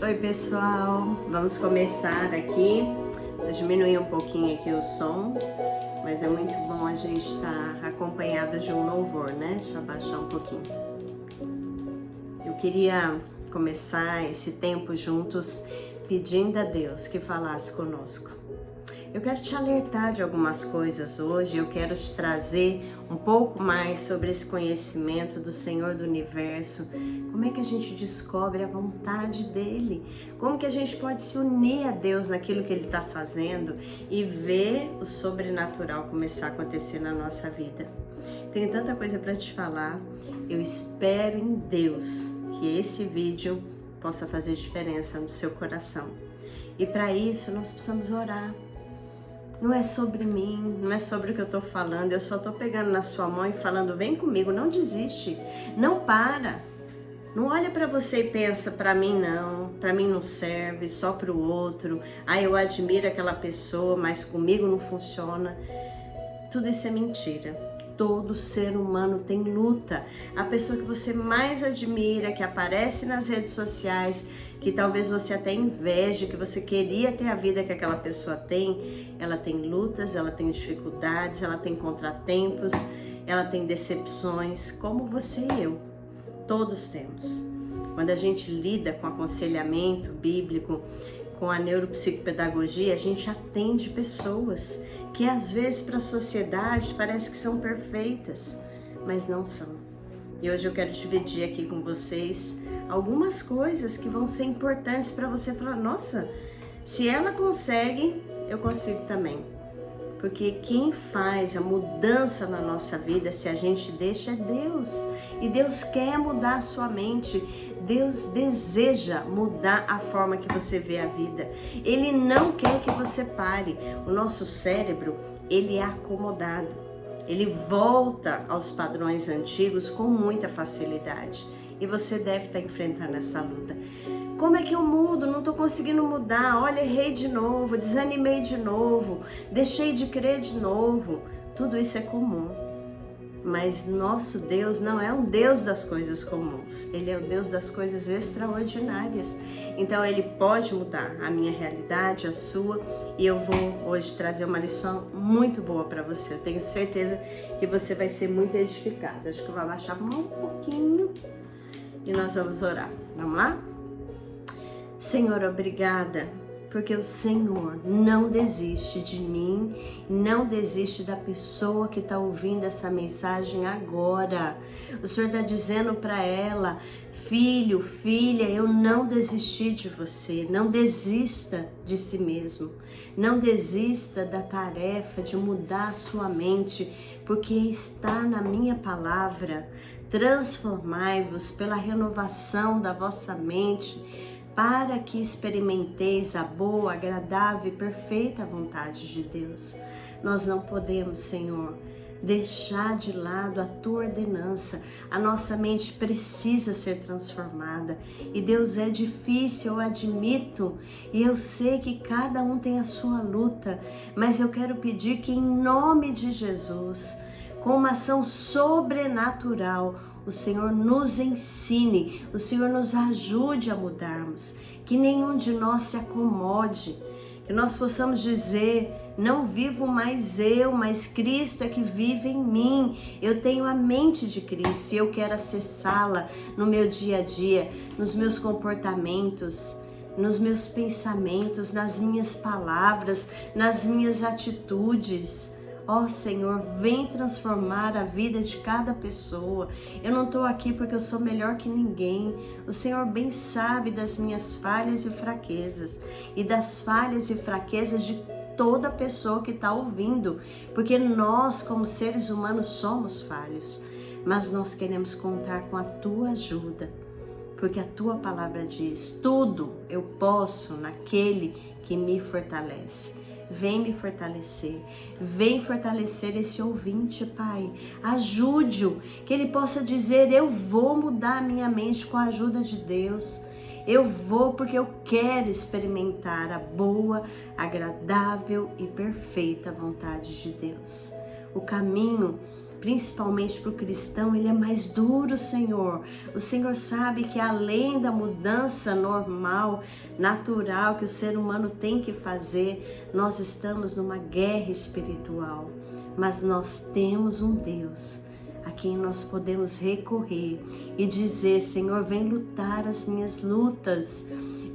Oi pessoal, vamos começar aqui. Vou diminuir um pouquinho aqui o som, mas é muito bom a gente estar acompanhado de um louvor, né? Deixa eu abaixar um pouquinho. Eu queria começar esse tempo juntos pedindo a Deus que falasse conosco. Eu quero te alertar de algumas coisas hoje, eu quero te trazer um pouco mais sobre esse conhecimento do Senhor do Universo. Como é que a gente descobre a vontade dEle? Como que a gente pode se unir a Deus naquilo que Ele está fazendo e ver o sobrenatural começar a acontecer na nossa vida? Tenho tanta coisa para te falar, eu espero em Deus que esse vídeo possa fazer diferença no seu coração. E para isso nós precisamos orar. Não é sobre mim, não é sobre o que eu tô falando, eu só tô pegando na sua mão e falando, vem comigo, não desiste, não para. Não olha para você e pensa, para mim não serve, só para o outro. Ah, eu admiro aquela pessoa, mas comigo não funciona. Tudo isso é mentira. Todo ser humano tem luta. A pessoa que você mais admira, que aparece nas redes sociais, que talvez você até inveje, que você queria ter a vida que aquela pessoa tem, ela tem lutas, ela tem dificuldades, ela tem contratempos, ela tem decepções, como você e eu. Todos temos. Quando a gente lida com aconselhamento bíblico, com a neuropsicopedagogia, a gente atende pessoas que às vezes para a sociedade parece que são perfeitas, mas não são. E hoje eu quero dividir aqui com vocês algumas coisas que vão ser importantes para você falar, nossa, se ela consegue, eu consigo também. Porque quem faz a mudança na nossa vida, se a gente deixa, é Deus. E Deus quer mudar a sua mente. Deus deseja mudar a forma que você vê a vida. Ele não quer que você pare. O nosso cérebro, ele é acomodado. Ele volta aos padrões antigos com muita facilidade. E você deve estar enfrentando essa luta. Como é que eu mudo? Não estou conseguindo mudar. Olha, errei de novo, desanimei de novo, deixei de crer de novo. Tudo isso é comum. Mas nosso Deus não é um Deus das coisas comuns. Ele é o Deus das coisas extraordinárias. Então Ele pode mudar a minha realidade, a sua. E eu vou hoje trazer uma lição muito boa para você. Eu tenho certeza que você vai ser muito edificado. Acho que eu vou abaixar um pouquinho e nós vamos orar. Vamos lá? Senhor, obrigada, porque o Senhor não desiste de mim, não desiste da pessoa que está ouvindo essa mensagem agora. O Senhor está dizendo para ela, filho, filha, eu não desisti de você, não desista de si mesmo, não desista da tarefa de mudar a sua mente, porque está na minha palavra, transformai-vos pela renovação da vossa mente, para que experimenteis a boa, agradável e perfeita vontade de Deus. Nós não podemos, Senhor, deixar de lado a tua ordenança. A nossa mente precisa ser transformada. E Deus, é difícil, eu admito. E eu sei que cada um tem a sua luta. Mas eu quero pedir que em nome de Jesus, com uma ação sobrenatural, o Senhor nos ensine, o Senhor nos ajude a mudarmos, que nenhum de nós se acomode, que nós possamos dizer, não vivo mais eu, mas Cristo é que vive em mim. Eu tenho a mente de Cristo e eu quero acessá-la no meu dia a dia, nos meus comportamentos, nos meus pensamentos, nas minhas palavras, nas minhas atitudes. Ó Senhor, vem transformar a vida de cada pessoa. Eu não estou aqui porque eu sou melhor que ninguém. O Senhor bem sabe das minhas falhas e fraquezas e das falhas e fraquezas de toda pessoa que está ouvindo, porque nós, como seres humanos, somos falhos, mas nós queremos contar com a Tua ajuda, porque a Tua palavra diz, tudo eu posso naquele que me fortalece. Vem me fortalecer, vem fortalecer esse ouvinte, Pai. Ajude-o, que ele possa dizer, eu vou mudar a minha mente com a ajuda de Deus. Eu vou porque eu quero experimentar a boa, agradável e perfeita vontade de Deus. O caminho principalmente para o cristão, ele é mais duro, Senhor. O Senhor sabe que além da mudança normal, natural que o ser humano tem que fazer, nós estamos numa guerra espiritual. Mas nós temos um Deus a quem nós podemos recorrer e dizer: Senhor, vem lutar as minhas lutas.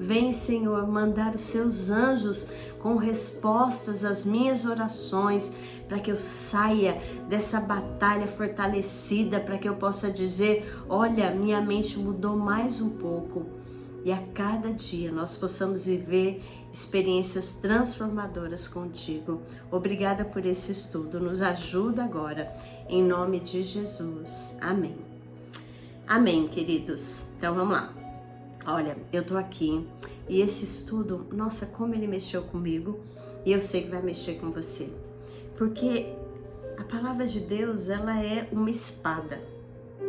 Vem, Senhor, mandar os seus anjos com respostas às minhas orações, para que eu saia dessa batalha fortalecida, para que eu possa dizer: olha, minha mente mudou mais um pouco. E a cada dia nós possamos viver experiências transformadoras contigo. Obrigada por esse estudo. Nos ajuda agora, em nome de Jesus. Amém. Amém, queridos. Então vamos lá. Olha, eu tô aqui e esse estudo, nossa, como ele mexeu comigo, e eu sei que vai mexer com você. Porque a palavra de Deus, ela é uma espada.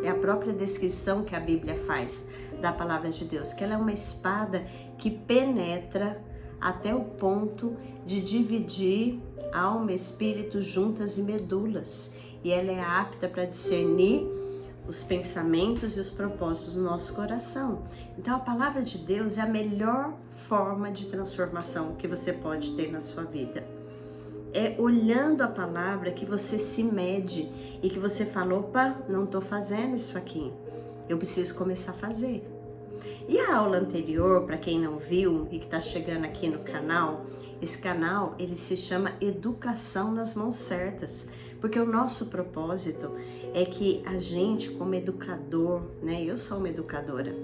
É a própria descrição que a Bíblia faz da palavra de Deus, que ela é uma espada que penetra até o ponto de dividir alma e espírito, juntas e medulas. E ela é apta para discernir os pensamentos e os propósitos do nosso coração. Então a palavra de Deus é a melhor forma de transformação que você pode ter na sua vida. É olhando a palavra que você se mede e que você fala: opa, não estou fazendo isso aqui, eu preciso começar a fazer. E a aula anterior, para quem não viu e que está chegando aqui no canal, esse canal ele se chama Educação nas Mãos Certas, porque o nosso propósito é que a gente, como educador, né, eu sou uma educadora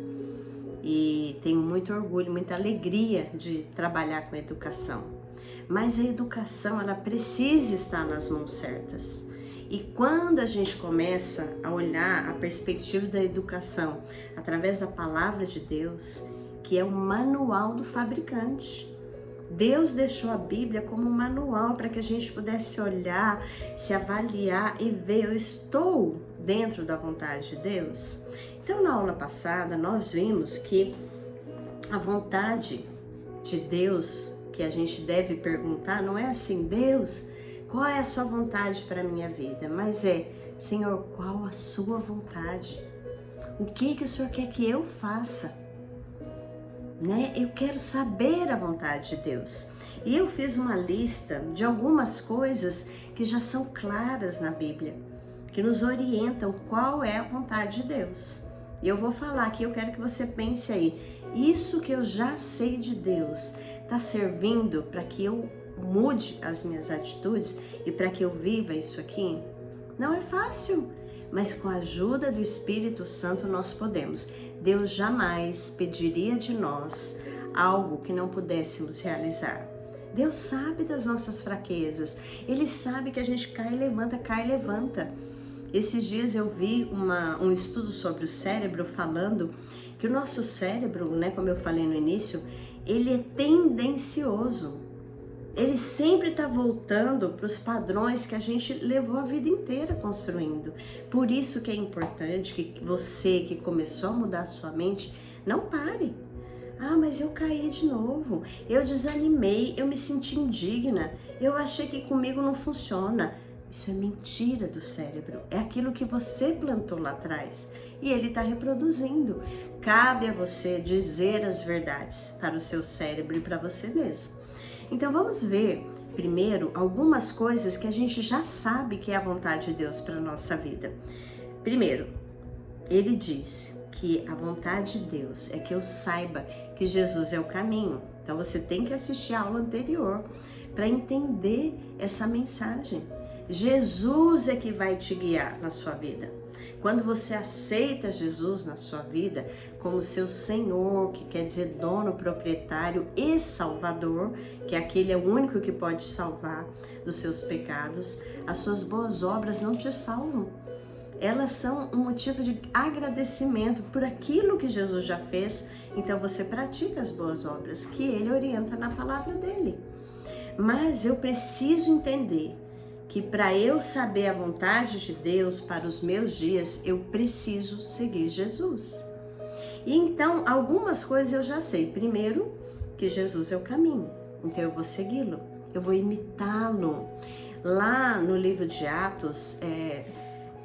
e tenho muito orgulho, muita alegria de trabalhar com educação, mas a educação ela precisa estar nas mãos certas. E quando a gente começa a olhar a perspectiva da educação através da palavra de Deus, que é o manual do fabricante, Deus deixou a Bíblia como um manual para que a gente pudesse olhar, se avaliar e ver: eu estou dentro da vontade de Deus? Então, na aula passada, nós vimos que a vontade de Deus, que a gente deve perguntar, não é assim: Deus, qual é a sua vontade para a minha vida? Mas é: Senhor, qual a sua vontade? O que o Senhor quer que eu faça? Né? Eu quero saber a vontade de Deus. E eu fiz uma lista de algumas coisas que já são claras na Bíblia, que nos orientam qual é a vontade de Deus. E eu vou falar aqui, eu quero que você pense aí: isso que eu já sei de Deus está servindo para que eu mude as minhas atitudes e para que eu viva isso aqui? Não é fácil, mas com a ajuda do Espírito Santo nós podemos. Deus jamais pediria de nós algo que não pudéssemos realizar. Deus sabe das nossas fraquezas. Ele sabe que a gente cai e levanta. Esses dias eu vi um estudo sobre o cérebro falando que o nosso cérebro, né, como eu falei no início, ele é tendencioso. Ele sempre está voltando para os padrões que a gente levou a vida inteira construindo. Por isso que é importante que você que começou a mudar a sua mente, não pare. Ah, mas eu caí de novo, eu desanimei, eu me senti indigna, eu achei que comigo não funciona. Isso é mentira do cérebro, é aquilo que você plantou lá atrás e ele está reproduzindo. Cabe a você dizer as verdades para o seu cérebro e para você mesmo. Então vamos ver primeiro algumas coisas que a gente já sabe que é a vontade de Deus para a nossa vida. Primeiro, ele diz que a vontade de Deus é que eu saiba que Jesus é o caminho. Então você tem que assistir a aula anterior para entender essa mensagem. Jesus é que vai te guiar na sua vida. Quando você aceita Jesus na sua vida como seu Senhor, que quer dizer dono, proprietário e Salvador, que aquele é o único que pode salvar dos seus pecados, as suas boas obras não te salvam. Elas são um motivo de agradecimento por aquilo que Jesus já fez. Então você pratica as boas obras que ele orienta na palavra dele. Mas eu preciso entender que para eu saber a vontade de Deus para os meus dias, eu preciso seguir Jesus. E então, algumas coisas eu já sei. Primeiro, que Jesus é o caminho. Então eu vou segui-lo, eu vou imitá-lo. Lá no livro de Atos,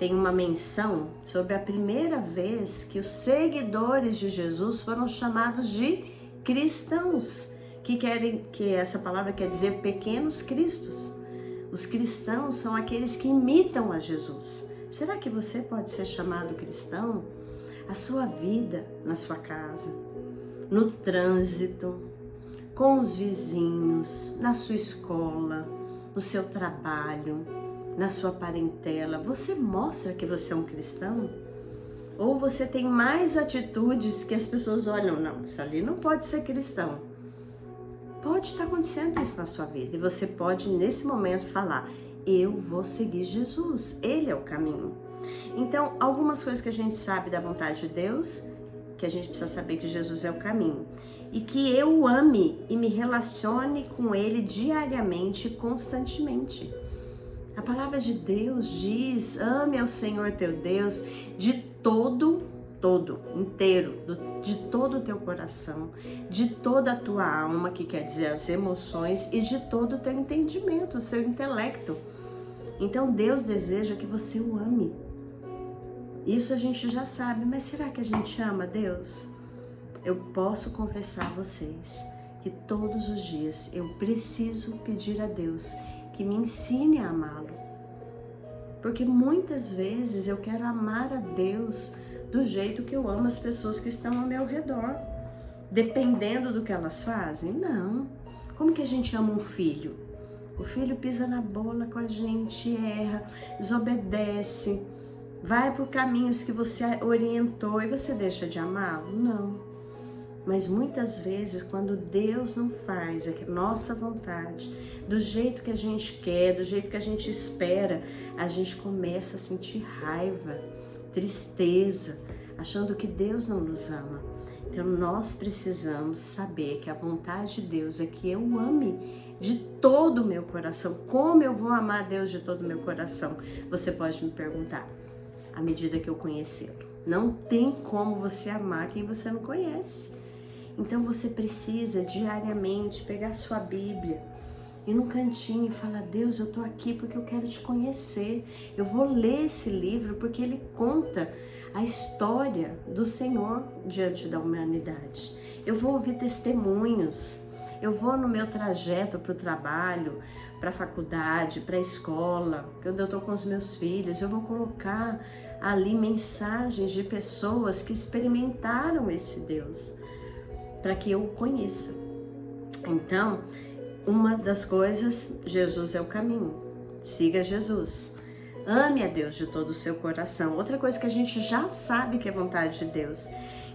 tem uma menção sobre a primeira vez que os seguidores de Jesus foram chamados de cristãos, que essa palavra quer dizer pequenos cristos. Os cristãos são aqueles que imitam a Jesus. Será que você pode ser chamado cristão? A sua vida na sua casa, no trânsito, com os vizinhos, na sua escola, no seu trabalho, na sua parentela, você mostra que você é um cristão? Ou você tem mais atitudes que as pessoas olham, não, isso ali não pode ser cristão. Pode estar acontecendo isso na sua vida e você pode nesse momento falar, eu vou seguir Jesus, Ele é o caminho. Então, algumas coisas que a gente sabe da vontade de Deus, que a gente precisa saber que Jesus é o caminho. E que eu ame e me relacione com Ele diariamente e constantemente. A palavra de Deus diz, ame ao Senhor teu Deus de todo inteiro, de todo o teu coração, de toda a tua alma, que quer dizer as emoções, e de todo o teu entendimento, o seu intelecto. Então Deus deseja que você o ame. Isso a gente já sabe, mas será que a gente ama Deus? Eu posso confessar a vocês que todos os dias eu preciso pedir a Deus que me ensine a amá-lo. Porque muitas vezes eu quero amar a Deus do jeito que eu amo as pessoas que estão ao meu redor, dependendo do que elas fazem. Não. Como que a gente ama um filho? O filho pisa na bola com a gente, erra, desobedece, vai por caminhos que você orientou e você deixa de amá-lo? Não. Mas muitas vezes, quando Deus não faz a nossa vontade, do jeito que a gente quer, do jeito que a gente espera, a gente começa a sentir raiva, tristeza, achando que Deus não nos ama. Então nós precisamos saber que a vontade de Deus é que eu ame de todo o meu coração. Como eu vou amar Deus de todo o meu coração? Você pode me perguntar, à medida que eu conhecê-lo. Não tem como você amar quem você não conhece. Então você precisa diariamente pegar sua Bíblia e num cantinho e falar, Deus, eu tô aqui porque eu quero te conhecer. Eu vou ler esse livro porque ele conta a história do Senhor diante da humanidade. Eu vou ouvir testemunhos. Eu vou no meu trajeto para o trabalho, para a faculdade, para a escola, quando eu tô com os meus filhos, eu vou colocar ali mensagens de pessoas que experimentaram esse Deus, para que eu o conheça. Então, uma das coisas, Jesus é o caminho. Siga Jesus. Ame a Deus de todo o seu coração. Outra coisa que a gente já sabe que é vontade de Deus,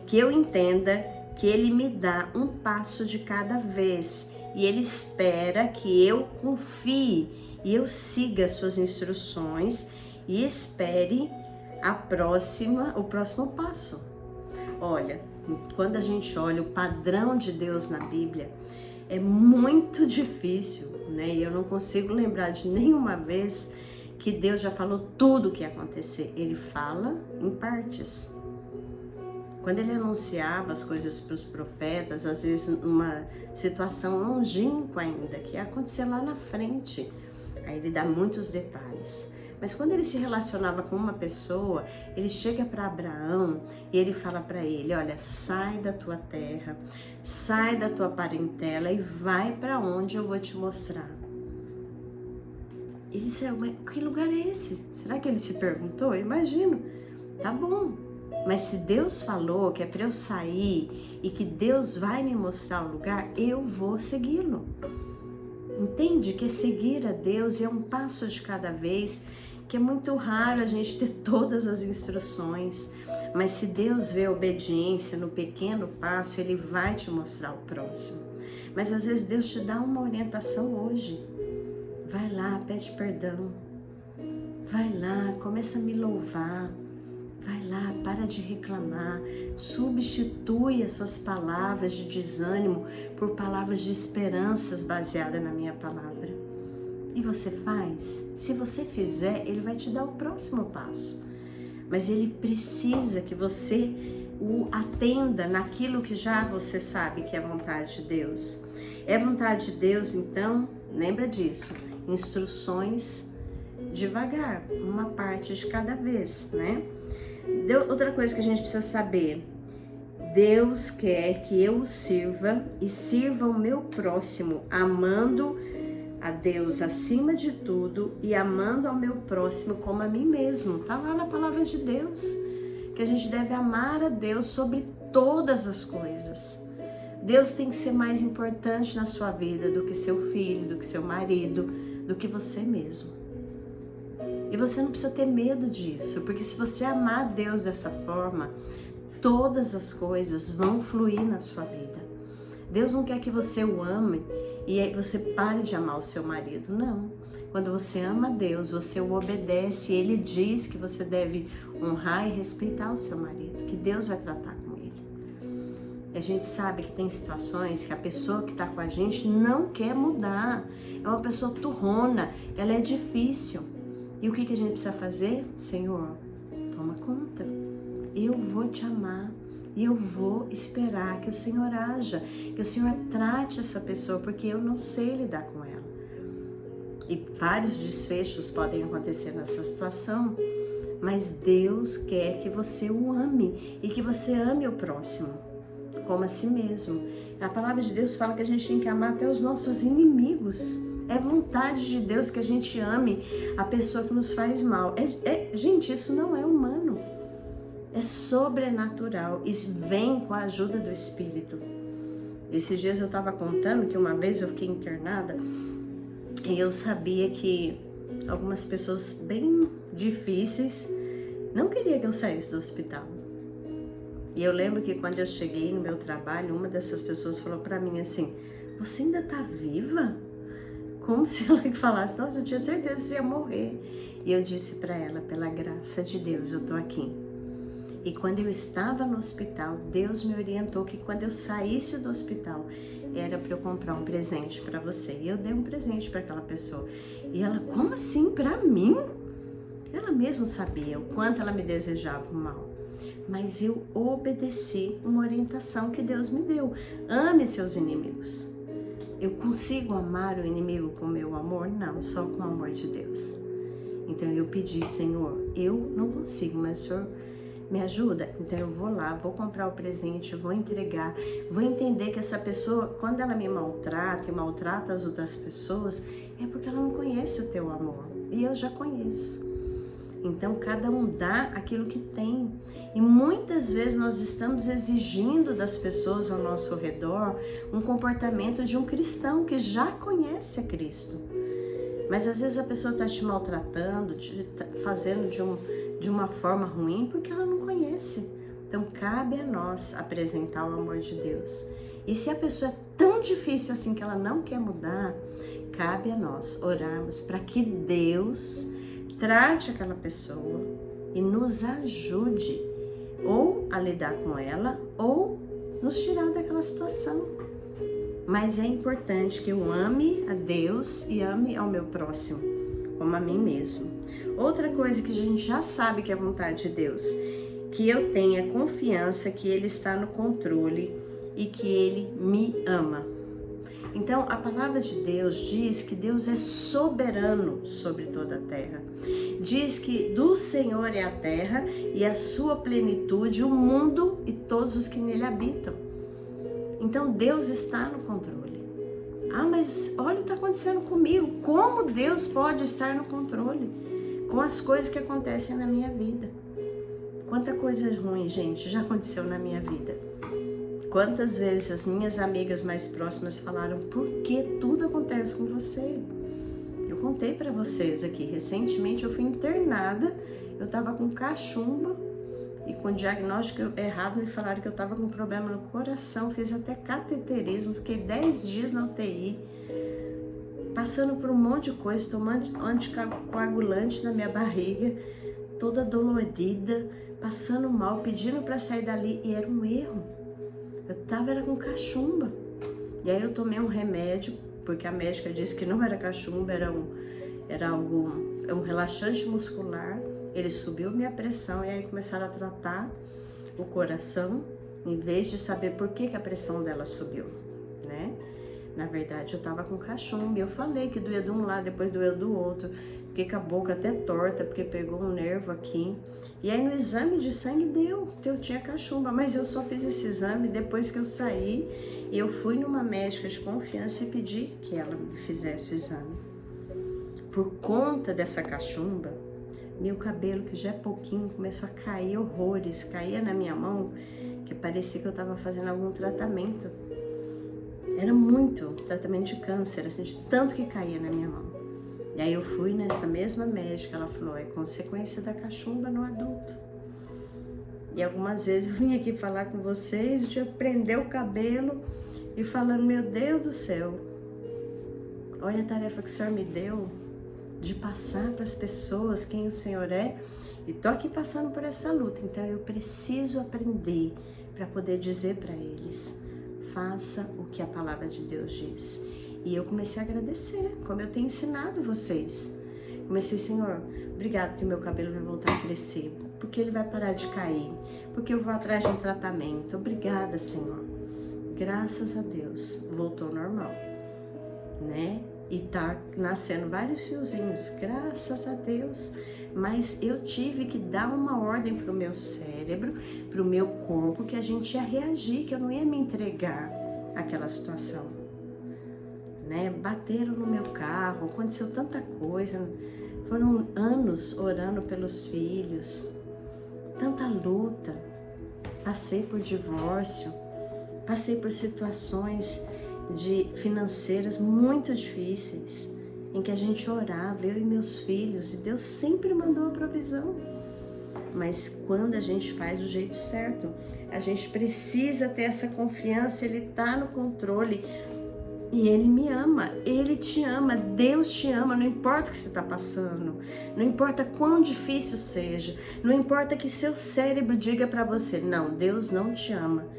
que eu entenda que Ele me dá um passo de cada vez e Ele espera que eu confie e eu siga as suas instruções e espere o próximo passo. Olha, quando a gente olha o padrão de Deus na Bíblia, é muito difícil, né? E eu não consigo lembrar de nenhuma vez que Deus já falou tudo o que ia acontecer. Ele fala em partes. Quando ele anunciava as coisas para os profetas, às vezes numa situação longínqua ainda, que ia acontecer lá na frente, aí ele dá muitos detalhes. Mas quando ele se relacionava com uma pessoa, ele chega para Abraão e ele fala para ele, olha, sai da tua terra, sai da tua parentela e vai para onde eu vou te mostrar. Ele disse, que lugar é esse? Será que ele se perguntou? Eu imagino. Tá bom, mas se Deus falou que é para eu sair e que Deus vai me mostrar o lugar, eu vou segui-lo. Entende que seguir a Deus é um passo de cada vez, que é muito raro a gente ter todas as instruções, mas se Deus vê obediência no pequeno passo, Ele vai te mostrar o próximo. Mas às vezes Deus te dá uma orientação hoje. Vai lá, pede perdão. Vai lá, começa a me louvar. Vai lá, para de reclamar. Substitui as suas palavras de desânimo por palavras de esperanças baseadas na minha palavra. E você faz? Se você fizer, Ele vai te dar o próximo passo. Mas Ele precisa que você o atenda naquilo que já você sabe que é a vontade de Deus. É vontade de Deus, então, lembra disso. Instruções devagar, uma parte de cada vez, né? Outra coisa que a gente precisa saber, Deus quer que eu o sirva e sirva o meu próximo, amando a Deus acima de tudo e amando ao meu próximo como a mim mesmo. Tá lá na palavra de Deus, que a gente deve amar a Deus sobre todas as coisas. Deus tem que ser mais importante na sua vida do que seu filho, do que seu marido, do que você mesmo. E você não precisa ter medo disso, porque se você amar Deus dessa forma, todas as coisas vão fluir na sua vida. Deus não quer que você o ame e aí você pare de amar o seu marido, não. Quando você ama Deus, você o obedece, Ele diz que você deve honrar e respeitar o seu marido, que Deus vai tratar com ele. E a gente sabe que tem situações que a pessoa que está com a gente não quer mudar, é uma pessoa turrona, ela é difícil. E o que a gente precisa fazer? Senhor, toma conta, eu vou te amar. E eu vou esperar que o Senhor haja, que o Senhor trate essa pessoa, porque eu não sei lidar com ela. E vários desfechos podem acontecer nessa situação, mas Deus quer que você o ame e que você ame o próximo, como a si mesmo. A palavra de Deus fala que a gente tem que amar até os nossos inimigos. É vontade de Deus que a gente ame a pessoa que nos faz mal. Gente, isso não é humano. É sobrenatural, isso vem com a ajuda do Espírito. Esses dias eu estava contando que uma vez eu fiquei internada e eu sabia que algumas pessoas bem difíceis não queriam que eu saísse do hospital. E eu lembro que quando eu cheguei no meu trabalho, uma dessas pessoas falou para mim assim, você ainda tá viva? Como se ela falasse, nossa, eu tinha certeza que você ia morrer. E eu disse para ela, pela graça de Deus, eu tô aqui. E quando eu estava no hospital, Deus me orientou que quando eu saísse do hospital, era para eu comprar um presente para você. E eu dei um presente para aquela pessoa. E ela, como assim, para mim? Ela mesma sabia o quanto ela me desejava o mal. Mas eu obedeci uma orientação que Deus me deu. Ame seus inimigos. Eu consigo amar o inimigo com o meu amor? Não, só com o amor de Deus. Então eu pedi, Senhor, eu não consigo, mas o Senhor me ajuda? Então eu vou lá, vou comprar o presente, vou entregar, vou entender que essa pessoa, quando ela me maltrata e maltrata as outras pessoas, é porque ela não conhece o teu amor. E eu já conheço. Então cada um dá aquilo que tem. E muitas vezes nós estamos exigindo das pessoas ao nosso redor um comportamento de um cristão que já conhece a Cristo. Mas às vezes a pessoa está te maltratando, fazendo de uma forma ruim porque ela não conhece. Então cabe a nós apresentar o amor de Deus. E se a pessoa é tão difícil assim que ela não quer mudar, cabe a nós orarmos para que Deus trate aquela pessoa e nos ajude ou a lidar com ela ou nos tirar daquela situação. Mas é importante que eu ame a Deus e ame ao meu próximo, como a mim mesmo. Outra coisa que a gente já sabe que é a vontade de Deus, que eu tenha confiança que Ele está no controle e que Ele me ama. Então, a palavra de Deus diz que Deus é soberano sobre toda a terra. Diz que do Senhor é a terra e a sua plenitude, o mundo e todos os que nele habitam. Então, Deus está no controle. Ah, mas olha o que está acontecendo comigo. Como Deus pode estar no controle com as coisas que acontecem na minha vida? Quanta coisa ruim, gente, já aconteceu na minha vida. Quantas vezes as minhas amigas mais próximas falaram, por que tudo acontece com você? Eu contei para vocês aqui, recentemente eu fui internada, eu estava com cachumba e com diagnóstico errado me falaram que eu estava com problema no coração, fiz até cateterismo, fiquei 10 dias na UTI, passando por um monte de coisa, tomando anticoagulante na minha barriga, toda dolorida, passando mal, pedindo para sair dali e era um erro. Eu era com cachumba. E aí eu tomei um remédio, porque a médica disse que não era cachumba, era um relaxante muscular. Ele subiu minha pressão e aí começaram a tratar o coração, em vez de saber por que a pressão dela subiu, né? Na verdade, eu tava com cachumba. Eu falei que doía de um lado, depois doeu do outro. Fiquei com a boca até torta, porque pegou um nervo aqui. E aí no exame de sangue deu, eu tinha cachumba. Mas eu só fiz esse exame depois que eu saí. E eu fui numa médica de confiança e pedi que ela me fizesse o exame. Por conta dessa cachumba, meu cabelo, que já é pouquinho, começou a cair horrores. Caía na minha mão, que parecia que eu tava fazendo algum tratamento. Era muito tratamento de câncer, assim, de tanto que caía na minha mão. E aí eu fui nessa mesma médica, ela falou, é consequência da cachumba no adulto. E algumas vezes eu vim aqui falar com vocês, de prender o cabelo e falando, meu Deus do céu, olha a tarefa que o Senhor me deu de passar para as pessoas quem o Senhor é. E tô aqui passando por essa luta, então eu preciso aprender para poder dizer para eles, faça o que a palavra de Deus diz. E eu comecei a agradecer, como eu tenho ensinado vocês. Comecei, Senhor, obrigado porque meu cabelo vai voltar a crescer, porque ele vai parar de cair, porque eu vou atrás de um tratamento. Obrigada, Senhor. Graças a Deus, voltou ao normal, né? E tá nascendo vários fiozinhos, graças a Deus. Mas eu tive que dar uma ordem pro meu cérebro, pro meu corpo, que a gente ia reagir, que eu não ia me entregar àquela situação, né? Bateram no meu carro, aconteceu tanta coisa, foram anos orando pelos filhos, tanta luta, passei por divórcio, passei por situações financeiras muito difíceis, em que a gente orava, eu e meus filhos, e Deus sempre mandou a provisão. Mas quando a gente faz do jeito certo, a gente precisa ter essa confiança, Ele está no controle e Ele me ama, Ele te ama, Deus te ama, não importa o que você está passando, não importa quão difícil seja, não importa que seu cérebro diga para você, não, Deus não te ama.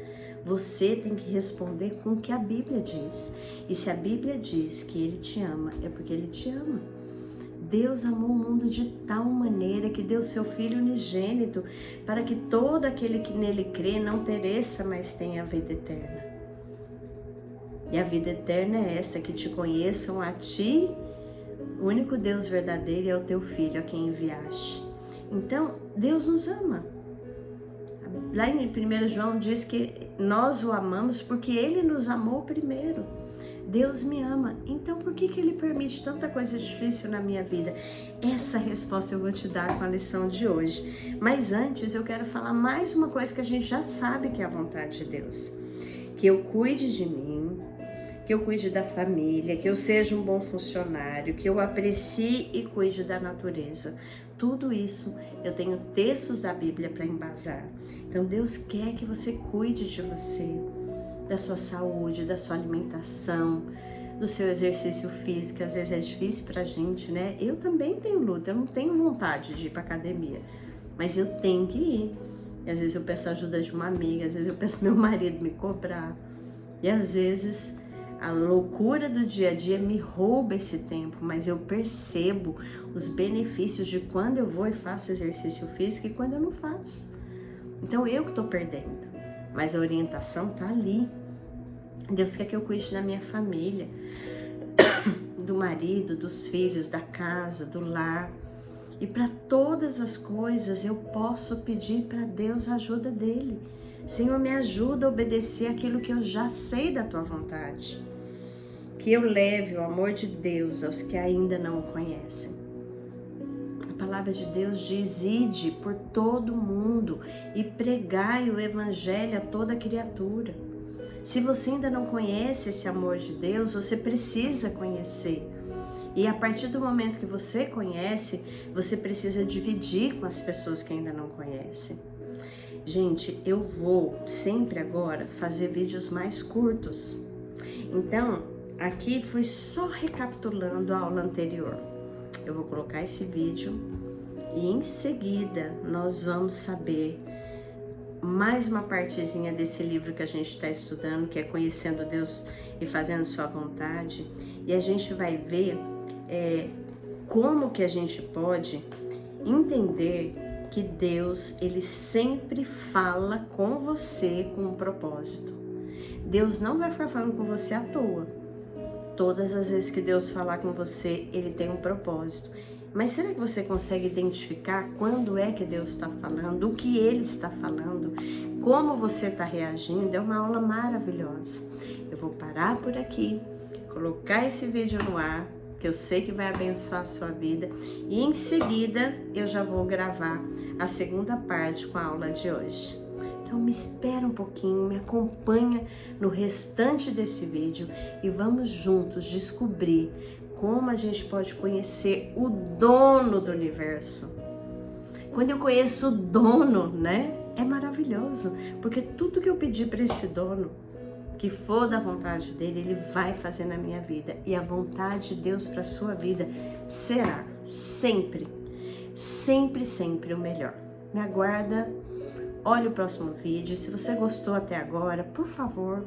Você tem que responder com o que a Bíblia diz. E se a Bíblia diz que Ele te ama, é porque Ele te ama. Deus amou o mundo de tal maneira que deu seu Filho unigênito para que todo aquele que nele crê não pereça, mas tenha a vida eterna. E a vida eterna é essa, que te conheçam a ti, o único Deus verdadeiro, é o teu Filho, a quem enviaste. Então, Deus nos ama. Lá em 1 João diz que nós o amamos porque Ele nos amou primeiro. Deus me ama, então por que Ele permite tanta coisa difícil na minha vida? Essa resposta eu vou te dar com a lição de hoje. Mas antes eu quero falar mais uma coisa que a gente já sabe que é a vontade de Deus. Que eu cuide de mim, que eu cuide da família, que eu seja um bom funcionário, que eu aprecie e cuide da natureza. Tudo isso eu tenho textos da Bíblia para embasar. Então Deus quer que você cuide de você, da sua saúde, da sua alimentação, do seu exercício físico. Às vezes é difícil pra gente, né? Eu também tenho luta, eu não tenho vontade de ir pra academia, mas eu tenho que ir. E às vezes eu peço ajuda de uma amiga, às vezes eu peço meu marido me cobrar. E às vezes a loucura do dia a dia me rouba esse tempo, mas eu percebo os benefícios de quando eu vou e faço exercício físico e quando eu não faço. Então eu que estou perdendo, mas a orientação está ali. Deus quer que eu cuide da minha família, do marido, dos filhos, da casa, do lar. E para todas as coisas eu posso pedir para Deus a ajuda dele. Senhor, me ajuda a obedecer aquilo que eu já sei da tua vontade. Que eu leve o amor de Deus aos que ainda não o conhecem. A palavra de Deus diz, ide por todo mundo e pregai o evangelho a toda criatura. Se você ainda não conhece esse amor de Deus, você precisa conhecer. E a partir do momento que você conhece, você precisa dividir com as pessoas que ainda não conhecem. Gente, eu vou sempre agora fazer vídeos mais curtos. Então, aqui foi só recapitulando a aula anterior. Eu vou colocar esse vídeo e em seguida nós vamos saber mais uma partezinha desse livro que a gente está estudando, que é Conhecendo Deus e Fazendo Sua Vontade. E a gente vai ver como que a gente pode entender que Deus, Ele sempre fala com você com um propósito. Deus não vai ficar falando com você à toa. Todas as vezes que Deus falar com você, Ele tem um propósito. Mas será que você consegue identificar quando é que Deus está falando, o que Ele está falando, como você está reagindo? É uma aula maravilhosa. Eu vou parar por aqui, colocar esse vídeo no ar, que eu sei que vai abençoar a sua vida, e em seguida eu já vou gravar a segunda parte com a aula de hoje. Então me espera um pouquinho, me acompanha no restante desse vídeo e vamos juntos descobrir como a gente pode conhecer o dono do universo. Quando eu conheço o dono, né? É maravilhoso, porque tudo que eu pedir para esse dono, que for da vontade dele, ele vai fazer na minha vida. E a vontade de Deus para a sua vida será sempre, sempre, sempre o melhor. Me aguarda, olha o próximo vídeo. Se você gostou até agora, por favor,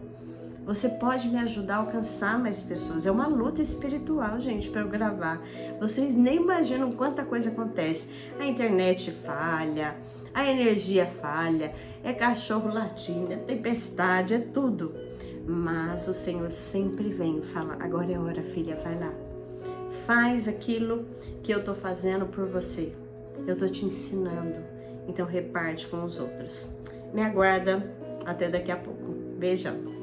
você pode me ajudar a alcançar mais pessoas. É uma luta espiritual, gente, para eu gravar. Vocês nem imaginam quanta coisa acontece. A internet falha, a energia falha, é cachorro latindo, é tempestade, é tudo. Mas o Senhor sempre vem e fala: agora é hora, filha, vai lá. Faz aquilo que eu tô fazendo por você. Eu tô te ensinando. Então reparte com os outros. Me aguarda. Até daqui a pouco. Beijão.